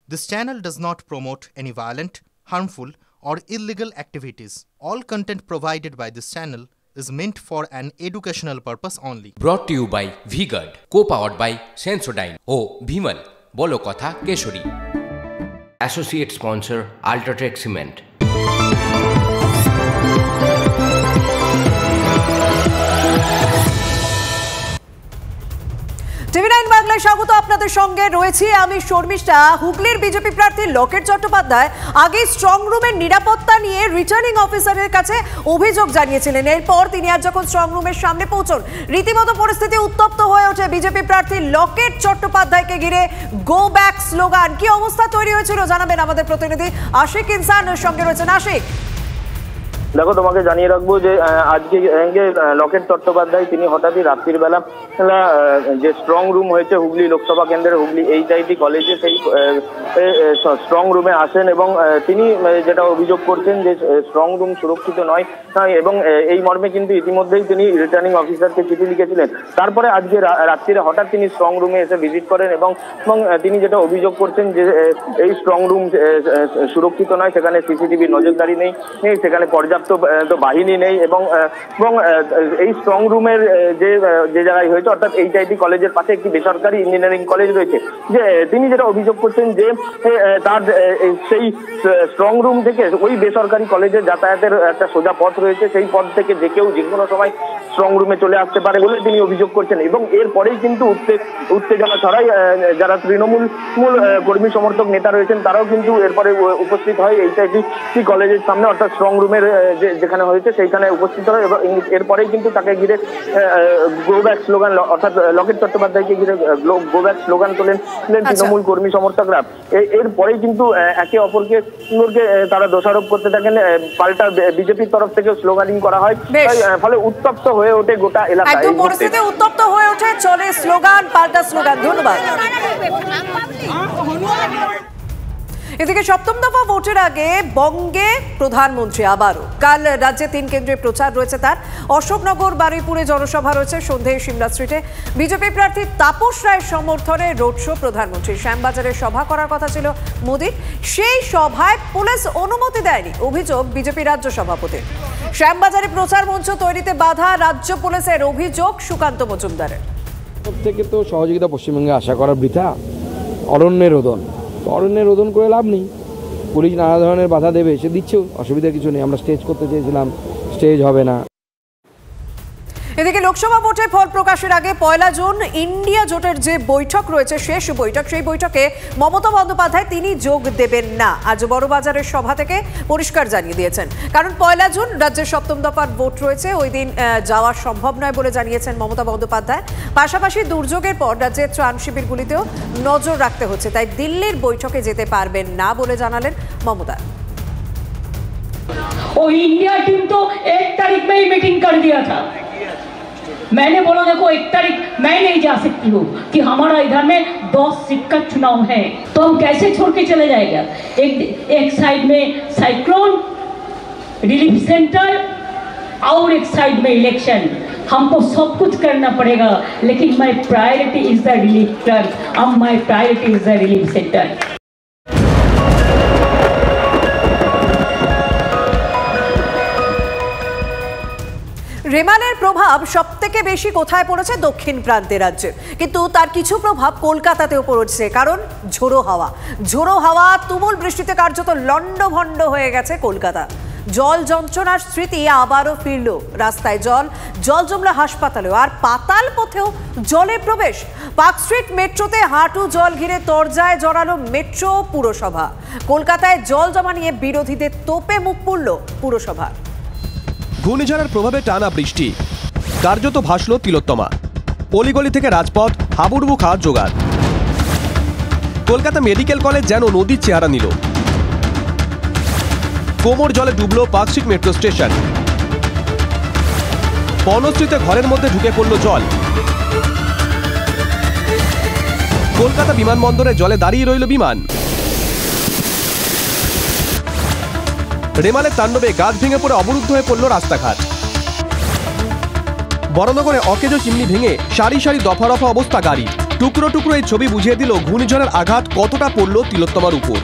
This channel does not promote any violent, harmful, or illegal activities. All content provided by this channel is meant for an educational purpose only. Brought to you by V-Guard, co-powered by Sensodyne O Bhimal, বলো কথা Keshari. Associate sponsor Ultratech Cement। টিভি9 বাংলায় স্বাগত। আপনাদের সঙ্গে রয়েছি আমি শর্মিষ্ঠা। হুগলির BJP প্রার্থী লকেট চট্টোপাধ্যায় আগে স্ট্রং রুমের নিরাপত্তা নিয়ে রিটার্নিং অফিসারের কাছে অভিযোগ জানিয়েছিলেন। এরপর তিনি আজ যখন স্ট্রং রুমের সামনে পৌঁছন, রীতিমতো পরিস্থিতি উত্তপ্ত হয়ে ওঠে বিজেপি প্রার্থী লকেট চট্টোপাধ্যায়কে ঘিরে গো ব্যাক স্লোগান। কি অবস্থা তৈরি হয়েছিল জানাবেন আমাদের প্রতিনিধি আশিক ইনসানের সঙ্গে রয়েছেন। আশিক, দেখো, তোমাকে জানিয়ে রাখবো যে আজকে লকেট চট্টোপাধ্যায় তিনি হঠাৎই রাত্রির বেলা যে স্ট্রং রুম হয়েছে হুগলি লোকসভা কেন্দ্রের হুগলি এইচআইটি কলেজে, সেই স্ট্রং রুমে আসেন এবং তিনি যেটা অভিযোগ করছেন যে স্ট্রং রুম সুরক্ষিত নয় এবং এই মর্মে কিন্তু ইতিমধ্যেই তিনি রিটার্নিং অফিসারকে চিঠি লিখেছিলেন। তারপরে আজকে রাত্রিরে হঠাৎ তিনি স্ট্রং রুমে এসে ভিজিট করেন এবং তিনি যেটা অভিযোগ করছেন যে এই স্ট্রং রুম সুরক্ষিত নয়, সেখানে সিসিটিভি নজরদারি নেই, সেখানে পর্যাপ্ত বাহিনী নেই এবং এই স্ট্রং রুমের যে জায়গায় হয়েছে অর্থাৎ এইচআইটি কলেজের পাশে একটি বেসরকারি ইঞ্জিনিয়ারিং কলেজ রয়েছে, যে তিনি যেটা অভিযোগ করছেন যে তার সেই স্ট্রং রুম থেকে ওই বেসরকারি কলেজে যাতায়াতের একটা সোজা পথ রয়েছে, সেই পথ থেকে যে কেউ যে কোনো সময় স্ট্রং রুমে চলে আসতে পারে বলে তিনি অভিযোগ করছেন। এবং এরপরেই কিন্তু উত্তেজনা ছড়ায়। যারা তৃণমূল কর্মী সমর্থক নেতা রয়েছেন তারাও কিন্তু এরপরে উপস্থিত হয় এইচআইটি কলেজের সামনে, অর্থাৎ স্ট্রং রুমের যেখানে হয়েছে সেইখানে উপস্থিত হয় এবং এরপরেই কিন্তু তাকে ঘিরে গো ব্যাক স্লোগান, অর্থাৎ লকেট চট্টোপাধ্যায়কে ঘিরে গো ব্যাক স্লোগান তোলেন তৃণমূল কর্মী সমর্থকরা। এরপরেই কিন্তু একে অপরকে তারা দোষারোপ করতে থাকেন। পাল্টা বিজেপির তরফ থেকে স্লোগানিং করা হয়, ফলে উত্তপ্ত হয়ে ওঠে গোটা এলাকা। একদম পরিস্থিতি উত্তপ্ত হয়ে ওঠে, চলে স্লোগান পাল্টা স্লোগান। ধন্যবাদ। এদিকে সপ্তম দফা ভোটের আগে বঙ্গে প্রধানমন্ত্রী আবারও। কাল রাজ্যে 3 কেন্দ্রে প্রচার রয়েছে তার। অশোকনগর, বারুইপুরে জনসভা রয়েছে, সন্ধ্যায় সিমলা স্ট্রিটে বিজেপি প্রার্থী তাপস রায়ের সমর্থনে রোড শো প্রধানমন্ত্রী। শ্যামবাজারে সভা করার কথা ছিল মোদির, সেই সভায় পুলিশ অনুমতি দেয়নি, অভিযোগ বিজেপি রাজ্য সভাপতির। শ্যামবাজারে প্রচার মঞ্চ তৈরিতে বাধা রাজ্য পুলিশের, অভিযোগ সুকান্ত মজুমদারের। থেকে তো সহযোগিতা পশ্চিমবঙ্গে আশা করার বৃথা। অরণ্যের রোদন করে লাভ নেই। পুলিশ নানা ধরনের বাধা দেবে, সে দিচ্ছে, অসুবিধা কিছু নেই। আমরা স্টেজ করতে চেয়েছিলাম, স্টেজ হবে না। এদিকে লোকসভা ভোটের ফল প্রকাশের আগে 1 জুন ইন্ডিয়া জোটের যে বৈঠক রয়েছে, শেষ বৈঠক, সেই বৈঠকে মমতা বন্দ্যোপাধ্যায় তিনি যোগ দেবেন না। আজ বড়বাজারের সভা থেকে পরিষ্কার জানিয়ে দিয়েছেন, কারণ 1 জুন রাজ্যের সপ্তম দফার ভোট রয়েছে, ওই দিন যাওয়া সম্ভব নয় বলে জানিয়েছেন মমতা বন্দ্যোপাধ্যায়। পাশাপাশি দুর্যোগের পর রাজ্যের ত্রাণ শিবিরগুলিতেও নজর রাখতে হচ্ছে, তাই দিল্লির বৈঠকে যেতে পারবেন না বলে জানালেন মমতা। वो इंडिया टीम तो 1 तारीख में ही मीटिंग कर दिया था। मैंने बोला देखो 1 तारीख मैं नहीं जा सकती हूँ कि हमारा इधर में 10 सीट का चुनाव है, तो हम कैसे छोड़ के चले जाएगा। एक साइड में साइक्लोन रिलीफ सेंटर और एक साइड में इलेक्शन, हमको सब कुछ करना पड़ेगा, लेकिन my priority is the relief centre, अब my priority is the relief centre. রেমালের প্রভাব সবথেকে বেশি কোথায় পড়েছে? দক্ষিণ প্রান্তে রাজ্যে, কিন্তু তার কিছু প্রভাব কলকাতাতেও পড়েছে, কারণ ঝোড়ো হাওয়া তুমুল বৃষ্টিতে কার্যত লন্ডভন্ড হয়ে গেছে কলকাতা। জল যন্ত্রণার স্মৃতি আবারও ফিরল, রাস্তায় জল জমলো হাসপাতালেও, আর পাতাল পথেও জলের প্রবেশ। পার্ক স্ট্রিট মেট্রোতে হাঁটু জল ঘিরে তরজায় জড়ালো মেট্রো পুরসভা। কলকাতায় জল জমা নিয়ে বিরোধীদের তোপে মুখ পুড়ল পুরসভা। ঘূর্ণিঝড়ের প্রভাবে টানা বৃষ্টি, কার্যত ভাসল তিলোত্তমা। অলিগলি থেকে রাজপথ, হাবুডুবু খাওয়ার জোগাড়। কলকাতা মেডিকেল কলেজ যেন নদীর চেহারা নিল। কোমর জলে ডুবল পার্ক স্ট্রিট মেট্রো স্টেশন। বনশ্রীতে ঘরের মধ্যে ঢুকে পড়ল জল। কলকাতা বিমানবন্দরে জলে দাঁড়িয়ে রইল বিমান। রেমালের তাণ্ডবে গাছ ভেঙে পড়ে অবরুদ্ধ হয়ে পড়ল রাস্তাঘাট। বড়নগরে অকেজো চিমনি ভেঙে সারি সারি দফা রফা অবস্থা গাড়ি। টুকরো টুকরো এই ছবি বুঝিয়ে দিল ঘূর্ণিঝড়ের আঘাত কতটা পড়ল তিলোত্তমার উপর।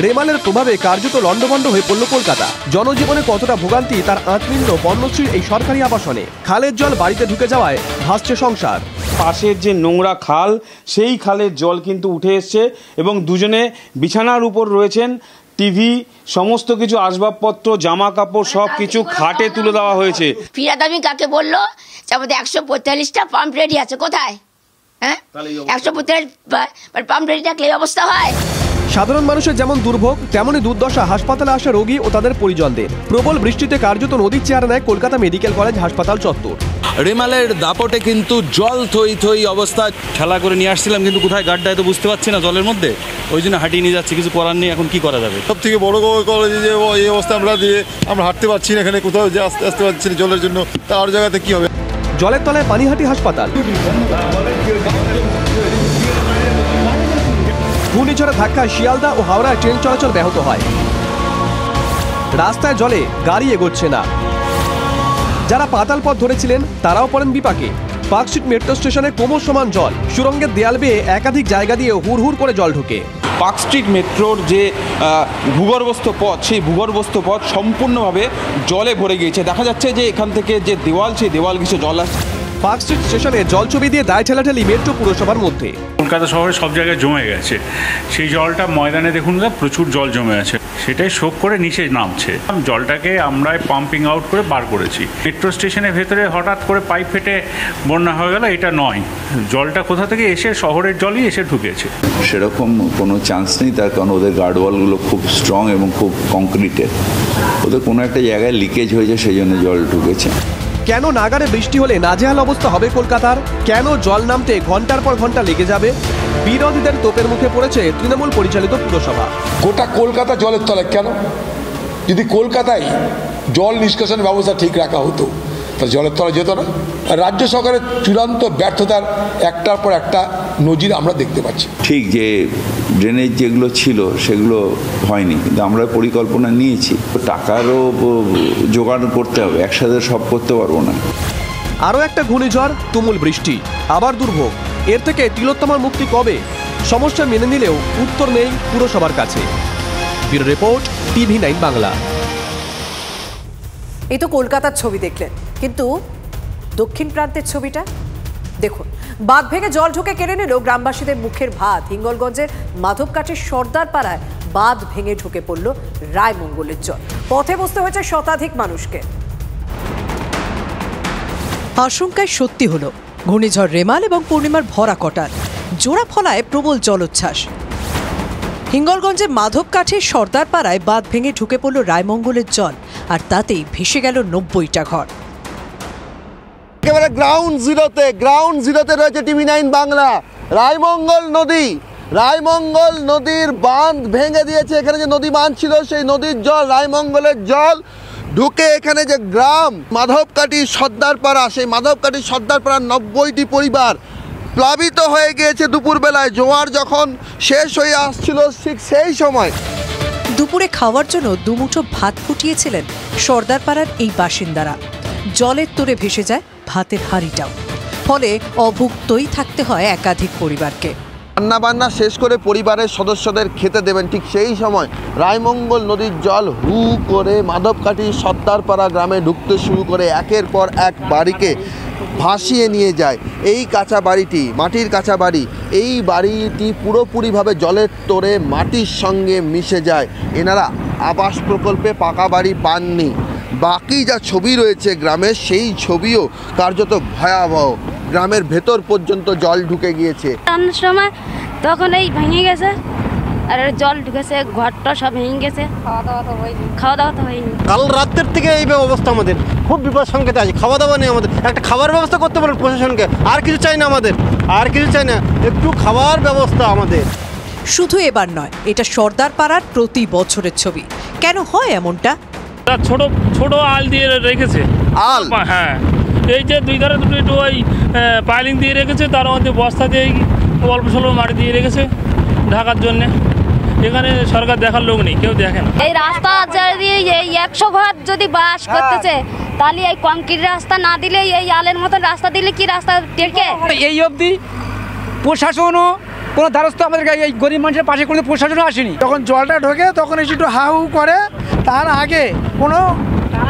রেমালের প্রভাবে কার্যত লন্ডভন্ড হয়ে পড়ল কলকাতা। জনজীবনে কতটা ভোগান্তি তার আঁচ মিলল বর্ণশ্রীর এই সরকারি আবাসনে। খালের জল বাড়িতে ঢুকে যাওয়ায় ভাসছে সংসার। পাশের যে নোংরা খাল, সেই খালের জল কিন্তু উঠে এসছে এবং দুজনে বিছানার উপর রয়েছেন। টিভি, সমস্ত কিছু আসবাবপত্র, জামা কাপড় সব কিছু খাটে তুলে দেওয়া হয়েছে। ফিরাদ আমি কাকে বললো যে আমাদের 145টা পাম্প রেডি আছে, কোথায়? হ্যাঁ, 145 পাম্প রেডি থাকলে এই অবস্থা হয়? সাধারণ মানুষের যেমন দুর্ভোগ, তেমনই দুর্দশা হাসপাতালে আসা রোগী ও তাদের পরিজনদের। প্রবল বৃষ্টিতে কার্যত নদীর চেহারা নেয় কলকাতা মেডিকেল কলেজ হাসপাতাল চত্বর। রেমালের দাপটে কিন্তু জল থই থই অবস্থা। খেলা করে নিয়ে আসছিলাম, কিন্তু কোথায় গাড্ডায় তো বুঝতে পারছি না জলের মধ্যে, ওই জন্য হাঁটিয়ে নিয়ে যাচ্ছি। কিছু করার নেই, এখন কি করা যাবে? সব থেকে বড় কলেজে যে এই অবস্থা আমরা হাঁটতে পারছি না, এখানে কোথাও যে আসতে পারছি না জলের জন্য, তার জায়গাতে কি হবে? জলের তলায় পানিহাটি হাসপাতাল। ঘূর্ণিঝড়ের ধাক্কায় শিয়ালদা ও হাওড়ায় ট্রেন চলাচল ব্যাহত হয়। রাস্তায় জলে গাড়ি এগোচ্ছে না। যারা পাতাল পথ ধরেছিলেন তারাও পড়েন বিপাকে। পার্কস্ট্রিট মেট্রো স্টেশনে কোমর সমান জল, সুরঙ্গের দেয়াল বেয়ে একাধিক জায়গা দিয়ে হুড় হুড় করে জল ঢোকে। পার্কস্ট্রিট মেট্রোর যে ভূগর্ভস্থ পথ, সেই ভূগর্ভস্থ পথ সম্পূর্ণভাবে জলে ভরে গিয়েছে। দেখা যাচ্ছে যে এখান থেকে যে দেওয়াল, সেই দেওয়াল ঘেঁষে জল আসছে। পার্কস্ট্রিট স্টেশনে জলছবি দিয়ে দায় ঠেলাঠেলি মেট্রো পুরসভার মধ্যে। কলকাতা শহরে সব জায়গায় জমে গেছে, সেই জলটা ময়দানে দেখুন প্রচুর জল জমে আছে, সেটাই শোক করে নিচে নামছে। জলটাকে আমরা পাম্পিং আউট করে বার করেছি। মেট্রো স্টেশনের ভেতরে হঠাৎ করে পাইপ ফেটে বন্যা হয়ে গেল, এটা নয়। জলটা কোথা থেকে এসে শহরের জলই এসে ঢুকেছে। সেরকম কোনো চান্স নেই, তার কারণ ওদের গার্ডওয়ালগুলো খুব স্ট্রং এবং খুব কংক্রিটের। ওদের কোনো একটা জায়গায় লিকেজ হয়েছে, সেই জন্য জল ঢুকেছে। কেন নাগারে বৃষ্টি হলে নাজেহাল অবস্থা হবে কলকাতার? কেন জল নামতে ঘন্টার পর ঘন্টা লেগে যাবে? বিরোধীদের তোপের মুখে পড়েছে তৃণমূল পরিচালিত পুরসভা। গোটা কলকাতা জলের তলায় কেন? যদি কলকাতায় জল নিষ্কাশনের ব্যবস্থা ঠিক রাখা হতো তাহলে জলের তলায় যেত না। রাজ্য সরকারের চূড়ান্ত ব্যর্থতার একটার পর একটা নজির আমরা দেখতে পাচ্ছি। ঠিক যে ড্রেনেজ যেগুলো ছিল সেগুলো হয়নি, কিন্তু আমরা পরিকল্পনা নিয়েছি। টাকারও জোগাড় করতে হবে, একসাথে সব করতে পারবো না। আরও একটা ঘূর্ণিঝড়, তুমুল বৃষ্টি, আবার দুর্ভোগ। এর থেকে তিলোত্তমার মুক্তি কবে? সমস্যা মেনে নিলেও উত্তর নেই পুরসভার কাছে। Bureau report, TV9 Bangla. এই তো কলকাতার ছবি দেখলেন, কিন্তু দক্ষিণ প্রান্তের ছবিটা দেখুন। বাঁধ ভেঙে জল ঢুকে কেড়ে নিল গ্রামবাসীদের মুখের ভাত। হিঙ্গলগঞ্জের মাধবকাঠির সর্দার পাড়ায় বাঁধ ভেঙে ঢুকে পড়ল রায়মঙ্গলের জল। পথে বসতে হয়েছে শতাধিক মানুষকে। আশঙ্কায় সত্যি হলো ঘূর্ণিঝড় রেমাল এবং পূর্ণিমার ভরা কটার জোড়া ফলায় প্রবল জলোচ্ছ্বাস। হিঙ্গলগঞ্জের মাধবকাঠির সর্দার পাড়ায় বাঁধ ভেঙে ঢুকে পড়ল রায়মঙ্গলের জল, আর তাতেই ভেসে গেল 90টা ঘর। একেবারে গ্রাউন্ড জিরোতে রয়েছে TV9 বাংলা। রায়মঙ্গল নদীর বাঁধ ভেঙে দিয়েছে। এখানে যে নদী বাঁধ ছিল, সেই নদীর জল, রায়মঙ্গলের জল ঢুকে এখানে যে গ্রাম মাধবকাঠি সর্দারপাড়া, সেই মাধবকাঠি সর্দারপাড়ার 90টি পরিবার প্লাবিত হয়ে গিয়েছে। দুপুরবেলায় জোয়ার যখন শেষ হয়ে আসছিল, ঠিক সেই সময় দুপুরে খাওয়ার জন্য দুমুঠো ভাত ফুটিয়েছিলেন সর্দারপাড়ার এই বাসিন্দারা। জলের তোরে ভেসে যায় ভাতের হাঁড়িটাও, ফলে অভুক্তই থাকতে হয় একাধিক পরিবারকে। রান্নাবান্না শেষ করে পরিবারের সদস্যদের খেতে দেবেন, ঠিক সেই সময় রায়মঙ্গল নদীর জল হু করে মাধবকাঠি সর্দারপাড়া গ্রামে ঢুকতে শুরু করে একের পর এক বাড়িকে ভাসিয়ে নিয়ে যায়। এই কাঁচা বাড়িটি, মাটির কাঁচা বাড়ি, এই বাড়িটি পুরোপুরিভাবে জলের তোরে মাটির সঙ্গে মিশে যায়। এনারা আবাস প্রকল্পে পাকা বাড়ি পাননি। বাকি যা ছবি রয়েছে গ্রামের, সেই ছবিও কার্যত ভয়াবহ। গ্রামের ভেতর পর্যন্ত জল ঢুকে গিয়েছে। রান্নার সময় তখন এই ভেঙে গেছে, আর জল ঢুকেছে, ঘরটা সব ভেঙে গেছে, খাওয়া দাওয়া তো হয়নি। কাল রাতের থেকে এই অবস্থা, আমাদের খুব বিপদ সংকেত আছে। খাওয়া দাওয়া নেই, আমাদের একটা খাবার ব্যবস্থা করতে পারেন প্রশাসনকে। আর কিছু চাই না আমাদের, আর কিছু চাই না, একটু খাবার ব্যবস্থা আমাদের। শুধু এবার নয়, এটা সর্দার পাড়ার প্রতি বছরের ছবি। কেন হয় এমনটা? ছোট ছোট আল দিয়ে রেখেছে, আল, হ্যাঁ, এই যে দুই ধারে দুটো একটু ওই পাইলিং দিয়ে রেখেছে, তার মধ্যে বস্তা দিয়ে অল্প স্বল্প মাটি দিয়ে রেখেছে ঢাকার জন্যে। এখানে সরকার দেখার লোক নেই, কেউ দেখে না। এই রাস্তা যদি এই 100 ঘর যদি বাস করতেছে, তাহলে এই কংক্রিট রাস্তা না দিলে, এই আলের মতন রাস্তা দিলে কি রাস্তা টেকে? এই অবধি প্রশাসনও কোনো দ্বারস্থ আমাদের এই গরিব মানুষের পাশে কোনো প্রশাসনও আসেনি। যখন জলটা ঢোকে তখন এসে একটু হা হু করে, তার আগে কোনো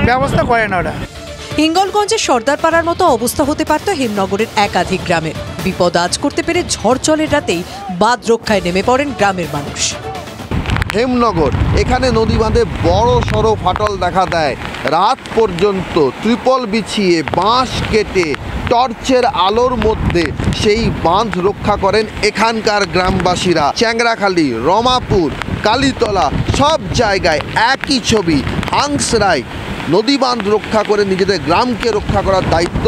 ব্যবস্থা করে না ওটা। হিঙ্গলগঞ্জের সর্দারপাড়ার মতো অবস্থা হতে পারত হেমনগরের একাধিক গ্রামের। বিপদ আজ করতে পেরে ঝড় জলের রাতেই বাঁধ রক্ষায় নেমে পড়েন গ্রামের মানুষ। হেমনগর, এখানে নদী বাঁধে বড় সড়ো ফাটল দেখা দেয়। রাত পর্যন্ত ত্রিপল বিছিয়ে বাঁশ কেটে টর্চের আলোর মধ্যে সেই বাঁধ রক্ষা করেন এখানকার গ্রামবাসীরা। চ্যাংরাখালি, রমাপুর, কালীতলা সব জায়গায় একই ছবি। হাংস রায় নদী বাঁধ রক্ষা করে নিজেদের গ্রামকে রক্ষা করার দায়িত্ব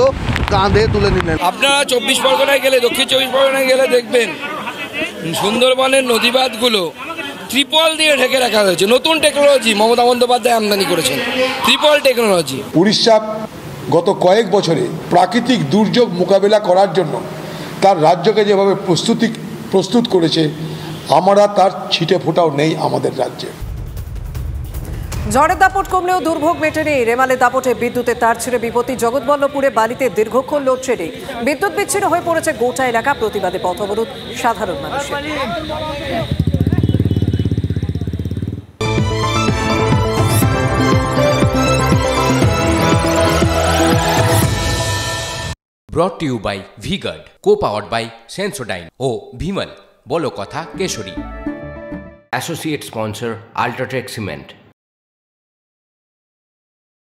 কাঁধে তুলে নিলেন। আপনারা 24 পরগনায় গেলে, দক্ষিণ 24 পরগনায় গেলে দেখবেন সুন্দরবনের নদী বাঁধগুলো ত্রিপল দিয়ে ঢেকে রাখা হয়েছে। নতুন টেকনোলজি মমতা বন্দ্যোপাধ্যায় আমদানি করেছেন, ত্রিপল টেকনোলজি। উড়িষ্যা গত কয়েক বছরে প্রাকৃতিক দুর্যোগ মোকাবিলা করার জন্য তার রাজ্যকে যেভাবে প্রস্তুত করেছে, আমরা তার ছিটে ফোঁটাও নেই আমাদের রাজ্যে। ঝড়ের দাপট কমলেও দুর্ভোগ মেটেনি। রেমালে দাপটে বিদ্যুতের তার ছিঁড়ে বিপত্তি। জগৎবল্লভপুরে বালিতে দীর্ঘক্ষণ লোডশেডিং, বিদ্যুৎ বিচ্ছিন্ন হয়ে পড়েছে গোটা এলাকা। প্রতিবাদে পথ অবরোধ সাধারণ মানুষের। Brought to you by V-Guard, co-powered by Sensodyne O Bhimal, বলো কথা Keshari. Associate sponsor Ultratech Cement.